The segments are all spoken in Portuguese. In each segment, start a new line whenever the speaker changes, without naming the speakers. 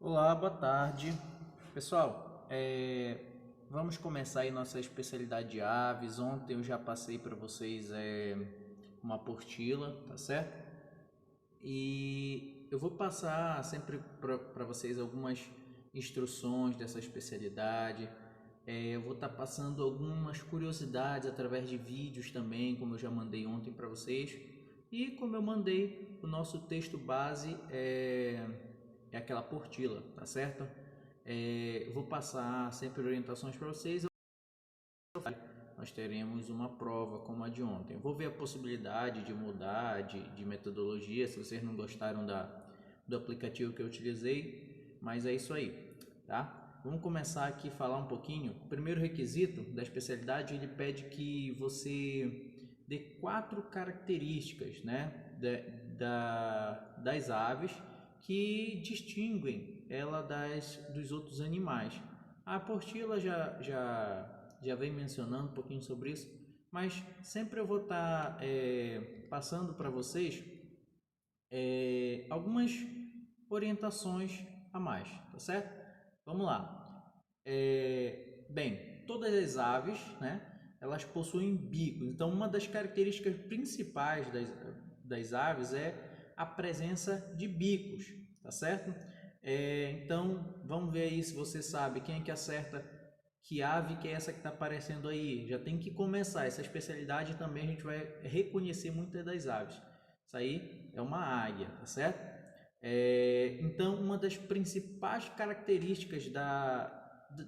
Olá, boa tarde. Pessoal, vamos começar aí nossa especialidade de aves. Ontem eu já passei para vocês uma apostila, tá certo? E eu vou passar sempre para vocês algumas instruções dessa especialidade. Eu vou estar passando algumas curiosidades através de vídeos também, como eu já mandei ontem para vocês. E como eu mandei, o nosso texto base é aquela apostila, tá certo? Eu vou passar sempre orientações para vocês. Nós teremos uma prova como a de ontem. Eu vou ver a possibilidade de mudar de metodologia, se vocês não gostaram do aplicativo que eu utilizei, mas é isso aí, tá? Vamos começar aqui a falar um pouquinho. O primeiro requisito da especialidade, ele pede que você dê 4 características, né, das aves que distinguem ela dos outros animais. A apostila já vem mencionando um pouquinho sobre isso, mas sempre eu vou estar passando para vocês algumas orientações a mais, tá certo? Vamos lá. Bem, todas as aves, né, elas possuem bicos. Então, uma das características principais das aves é a presença de bicos, tá certo? Então, vamos ver aí se você sabe quem é que acerta que ave que é essa que está aparecendo aí. Já tem que começar. Essa especialidade também a gente vai reconhecer muitas das aves. Isso aí é uma águia, tá certo? Então, uma das principais características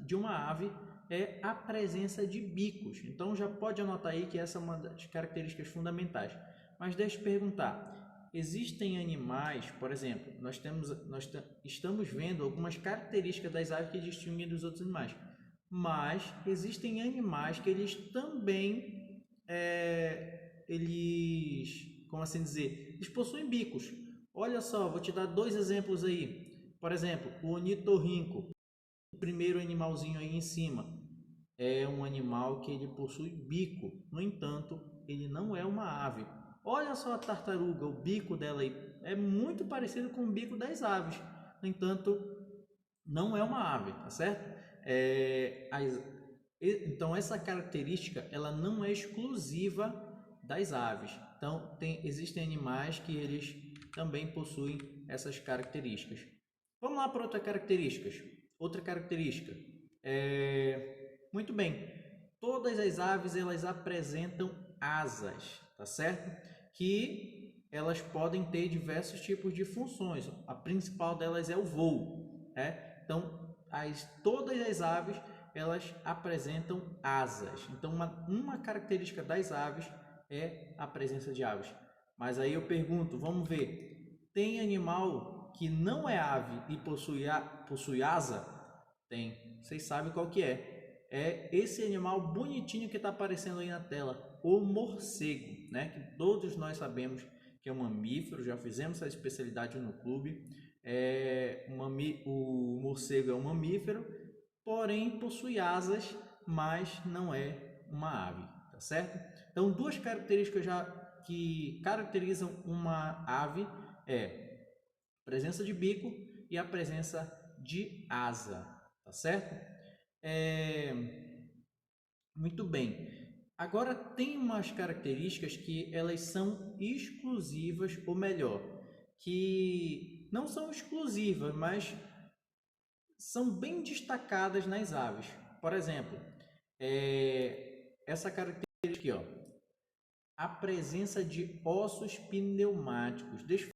de uma ave é a presença de bicos. Então, já pode anotar aí que essa é uma das características fundamentais. Mas deixa eu perguntar, existem animais, por exemplo, nós estamos vendo algumas características das aves que distinguem dos outros animais, mas existem animais que eles também, como assim dizer, eles possuem bicos. Olha só, vou te dar 2 exemplos aí. Por exemplo, o ornitorrinco, o primeiro animalzinho aí em cima, é um animal que ele possui bico. No entanto, ele não é uma ave. Olha só a tartaruga, o bico dela aí é muito parecido com o bico das aves. No entanto, não é uma ave, tá certo? Então essa característica ela não é exclusiva das aves. Então existem animais que eles também possuem essas características. Vamos lá para outra característica. Outra característica. Muito bem. Todas as aves elas apresentam asas, tá certo? Que elas podem ter diversos tipos de funções. A principal delas é o voo, né? Então, todas as aves elas apresentam asas. Então, uma característica das aves é a presença de aves. Mas aí eu pergunto, vamos ver, tem animal que não é ave e possui asa? Tem. Vocês sabem qual que é? É esse animal bonitinho que está aparecendo aí na tela, o morcego, né? Que todos nós sabemos que é um mamífero, já fizemos essa especialidade no clube. O morcego é um mamífero, porém possui asas, mas não é uma ave, tá certo? Então, 2 características já que caracterizam uma ave é a presença de bico e a presença de asa, tá certo? Muito bem. Agora tem umas características que elas são exclusivas, ou melhor, que não são exclusivas, mas são bem destacadas nas aves. Por exemplo, essa característica aqui, ó, a presença de ossos pneumáticos. Deixa eu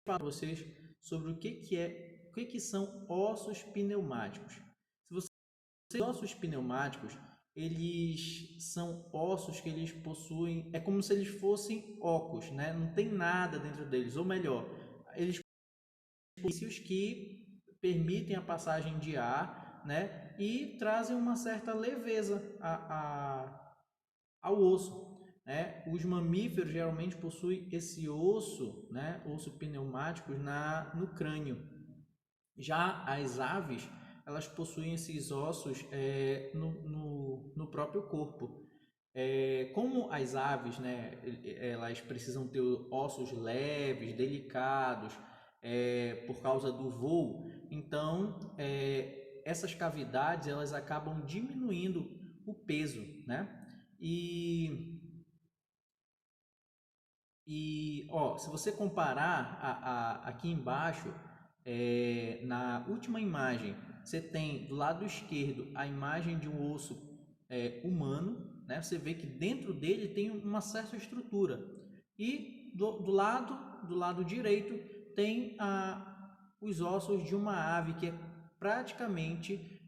falar para vocês sobre o que são ossos pneumáticos. Se você ossos pneumáticos, eles são ossos que eles possuem, é como se eles fossem ocos, né? Não tem nada dentro deles, ou melhor, eles possuem que permitem a passagem de ar, né? E trazem uma certa leveza ao osso. Né? Os mamíferos geralmente possuem esse osso, né? Osso pneumáticos no crânio. Já as aves, elas possuem esses ossos no próprio corpo. Como as aves, né, elas precisam ter ossos leves, delicados, por causa do voo. Então, essas cavidades elas acabam diminuindo o peso, né? Se você comparar aqui embaixo, na última imagem, você tem do lado esquerdo a imagem de um osso humano, né? Você vê que dentro dele tem uma certa estrutura. E do lado direito tem os ossos de uma ave que praticamente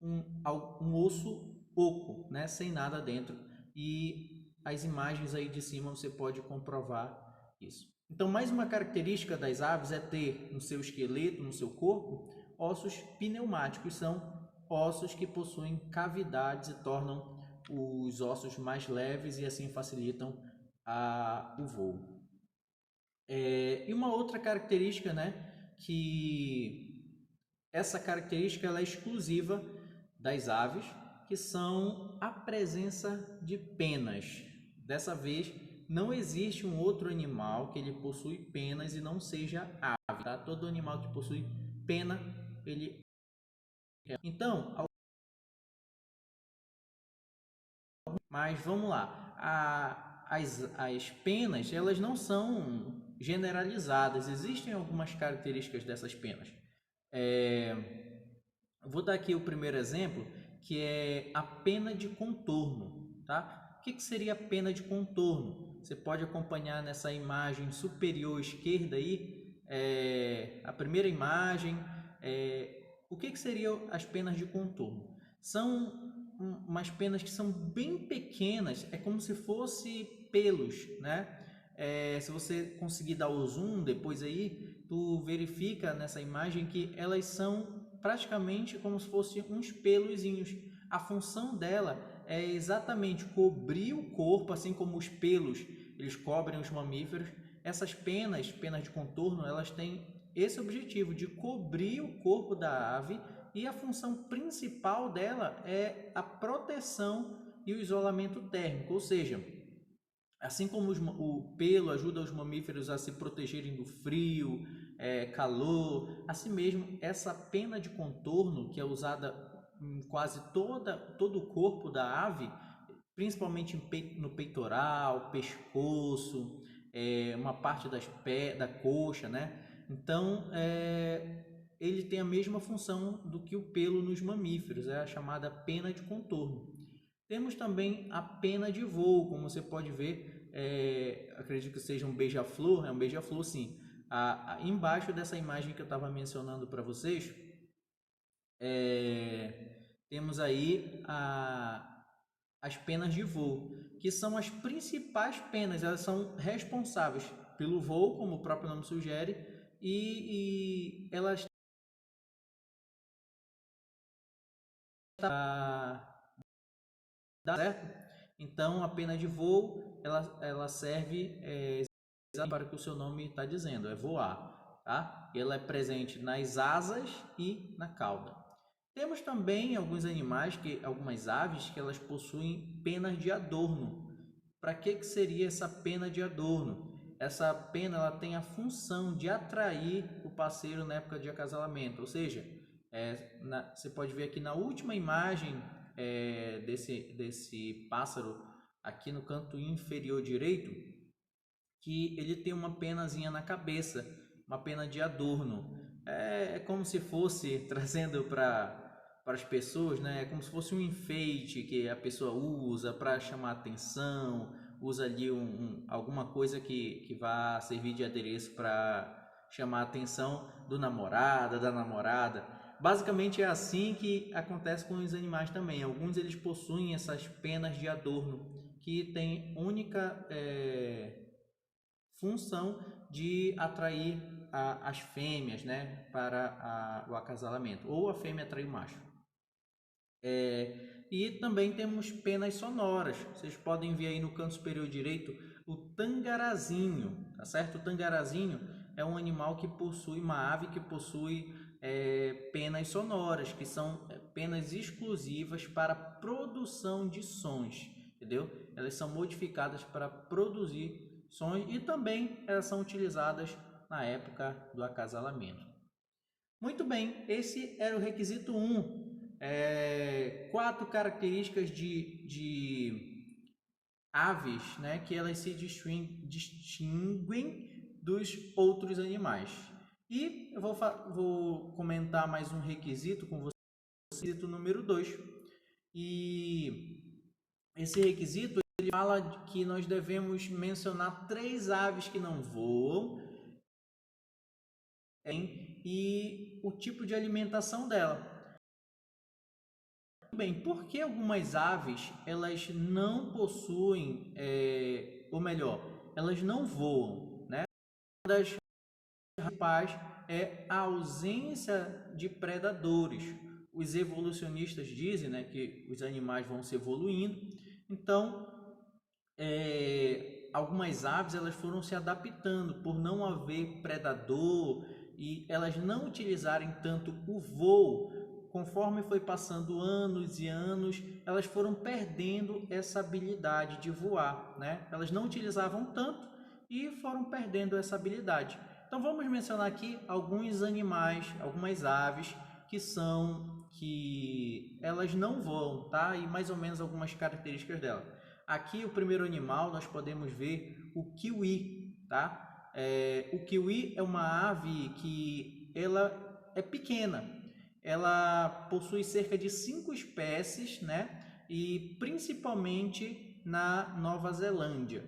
um osso oco, né? Sem nada dentro. E as imagens aí de cima você pode comprovar isso. Então, mais uma característica das aves é ter no seu esqueleto, no seu corpo, ossos pneumáticos. São ossos que possuem cavidades e tornam os ossos mais leves e assim facilitam o voo. E uma outra característica, né, que essa característica ela é exclusiva das aves, que são a presença de penas. Dessa vez, não existe um outro animal que ele possui penas e não seja ave. Tá? Todo animal que possui pena, ele é. Então, mas vamos lá. As penas, elas não são generalizadas. Existem algumas características dessas penas. Vou dar aqui o primeiro exemplo, que é a pena de contorno, tá? O que seria a pena de contorno? Você pode acompanhar nessa imagem superior esquerda aí, a primeira imagem. O que seriam as penas de contorno? São umas penas que são bem pequenas, é como se fosse pelos, né? Se você conseguir dar o zoom depois aí, tu verifica nessa imagem que elas são praticamente como se fossem uns pelozinhos. A função dela é exatamente cobrir o corpo, assim como os pelos eles cobrem os mamíferos. Essas penas de contorno, elas têm esse objetivo de cobrir o corpo da ave, e a função principal dela é a proteção e o isolamento térmico, ou seja, assim como o pelo ajuda os mamíferos a se protegerem do frio, calor, assim mesmo essa pena de contorno que é usada em quase todo o corpo da ave, principalmente no peitoral, pescoço, uma parte da coxa, né? Então, ele tem a mesma função do que o pelo nos mamíferos, é a chamada pena de contorno. Temos também a pena de voo, como você pode ver, acredito que seja um beija-flor, é um beija-flor sim. Embaixo dessa imagem que eu estava mencionando para vocês, temos aí as penas de voo, que são as principais penas, elas são responsáveis pelo voo, como o próprio nome sugere, e elas certo? Então a pena de voo ela serve para o que o seu nome está dizendo, é voar, tá? Ela é presente nas asas e na cauda. Temos também algumas aves que elas possuem penas de adorno. Para que seria essa pena de adorno? Essa pena ela tem a função de atrair o parceiro na época de acasalamento, ou seja, você pode ver aqui na última imagem desse pássaro, aqui no canto inferior direito, que ele tem uma penazinha na cabeça, uma pena de adorno. É como se fosse, trazendo para as pessoas, né? É como se fosse um enfeite que a pessoa usa para chamar atenção, usa ali alguma coisa que vá servir de adereço para chamar a atenção do namorado, da namorada. Basicamente é assim que acontece com os animais também. Alguns eles possuem essas penas de adorno que tem única função de atrair as fêmeas, né, para o acasalamento, ou a fêmea atrair o macho. E também temos penas sonoras. Vocês podem ver aí no canto superior direito o tangarazinho, tá certo? O tangarazinho é um animal que possui, uma ave que possui penas sonoras, que são penas exclusivas para produção de sons, entendeu? Elas são modificadas para produzir sons e também elas são utilizadas na época do acasalamento. Muito bem, esse era o requisito 1. 4 características de aves, né, que elas se distinguem dos outros animais. E eu vou comentar mais um requisito com você, requisito número 2. E esse requisito ele fala que nós devemos mencionar 3 aves que não voam e o tipo de alimentação dela. Bem, por que algumas aves elas não possuem, ou melhor, elas não voam, né? Uma das principais é a ausência de predadores. Os evolucionistas dizem, né, que os animais vão se evoluindo, então algumas aves elas foram se adaptando por não haver predador e elas não utilizarem tanto o voo. Conforme foi passando anos e anos, elas foram perdendo essa habilidade de voar, né? Elas não utilizavam tanto e foram perdendo essa habilidade. Então vamos mencionar aqui alguns animais, algumas aves que elas não voam, tá? E mais ou menos algumas características dela. Aqui o primeiro animal nós podemos ver o kiwi, tá? O kiwi é uma ave que ela é pequena, ela possui cerca de 5 espécies, né? E principalmente na Nova Zelândia.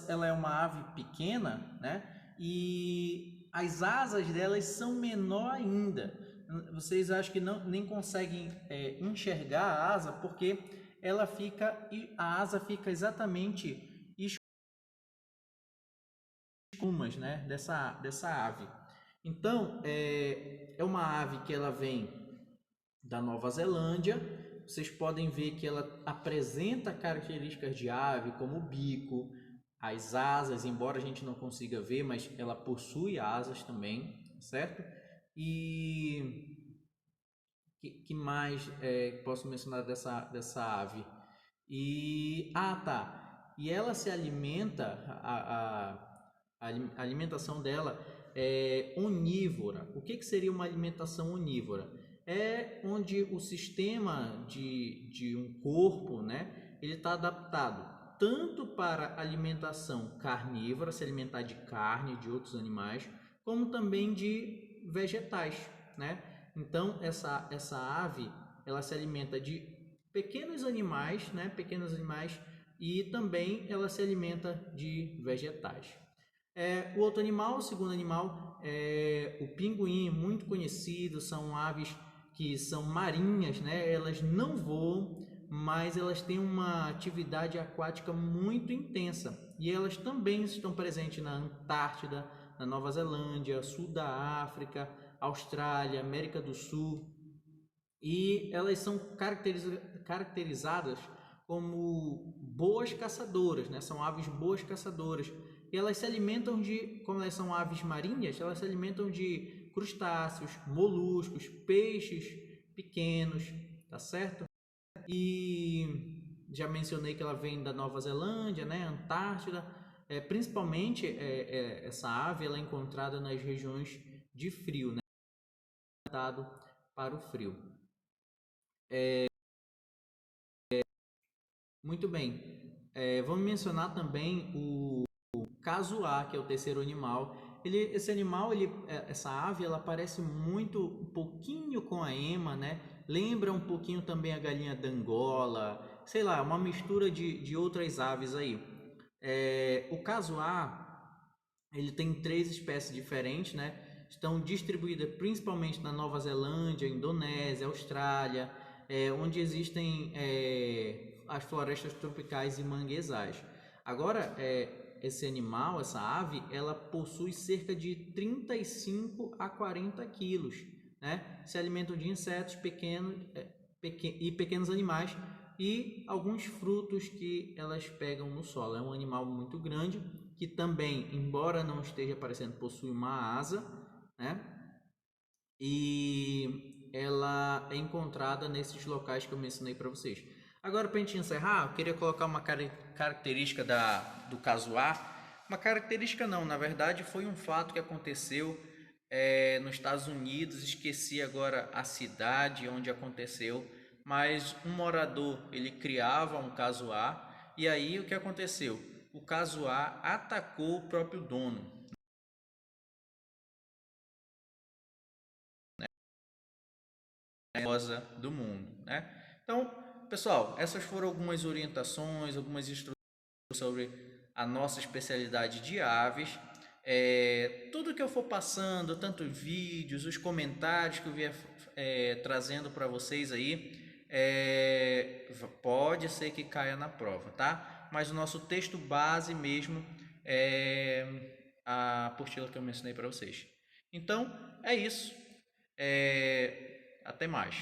Ela é uma ave pequena, né? E as asas delas são menor ainda. Vocês acham que nem conseguem enxergar a asa porque a asa fica exatamente escumas, né? Dessa ave. Então é uma ave que ela vem da Nova Zelândia. Vocês podem ver que ela apresenta características de ave, como o bico, as asas, embora a gente não consiga ver, mas ela possui asas também, certo? E que mais posso mencionar dessa ave? E ela se alimenta, a alimentação dela é onívora. O que seria uma alimentação onívora? É onde o sistema de um corpo, né, ele está adaptado tanto para alimentação carnívora, se alimentar de carne de outros animais, como também de vegetais, né? Então essa ave ela se alimenta de pequenos animais, né? Pequenos animais, e também ela se alimenta de vegetais. O outro animal, o segundo animal, é o pinguim, muito conhecido. São aves que são marinhas, né? Elas não voam, mas elas têm uma atividade aquática muito intensa. E elas também estão presentes na Antártida, na Nova Zelândia, sul da África, Austrália, América do Sul. E elas são caracterizadas como boas caçadoras, né? São aves boas caçadoras. E elas se alimentam como elas são aves marinhas, elas se alimentam de crustáceos, moluscos, peixes pequenos, tá certo? E já mencionei que ela vem da Nova Zelândia, né? Antártida. Principalmente essa ave ela é encontrada nas regiões de frio, né? Adaptado para o frio. Muito bem. Vamos mencionar também o casuá, que é o terceiro animal. Essa ave, ela parece um pouquinho com a ema, né? Lembra um pouquinho também a galinha d'Angola, sei lá, uma mistura de outras aves aí. O casuá, ele tem 3 espécies diferentes, né? Estão distribuídas principalmente na Nova Zelândia, Indonésia, Austrália, onde existem as florestas tropicais e manguezais. Agora, esse animal, essa ave, ela possui cerca de 35 a 40 quilos, né? Se alimentam de insetos e pequenos animais e alguns frutos que elas pegam no solo. É um animal muito grande que também, embora não esteja aparecendo, possui uma asa, né? E ela é encontrada nesses locais que eu mencionei para vocês. Agora, para a gente encerrar, eu queria colocar uma característica do casuá, Uma característica não, na verdade foi um fato que aconteceu nos Estados Unidos, esqueci agora a cidade onde aconteceu, mas um morador ele criava um caso A e aí o que aconteceu? O caso A atacou o próprio dono do mundo, né? Então, pessoal, essas foram algumas orientações, algumas instruções sobre a nossa especialidade de aves. Tudo que eu for passando, tanto vídeos, os comentários que eu vier trazendo para vocês aí, pode ser que caia na prova, tá? Mas o nosso texto base mesmo é a apostila que eu mencionei para vocês. Então, é isso. Até mais.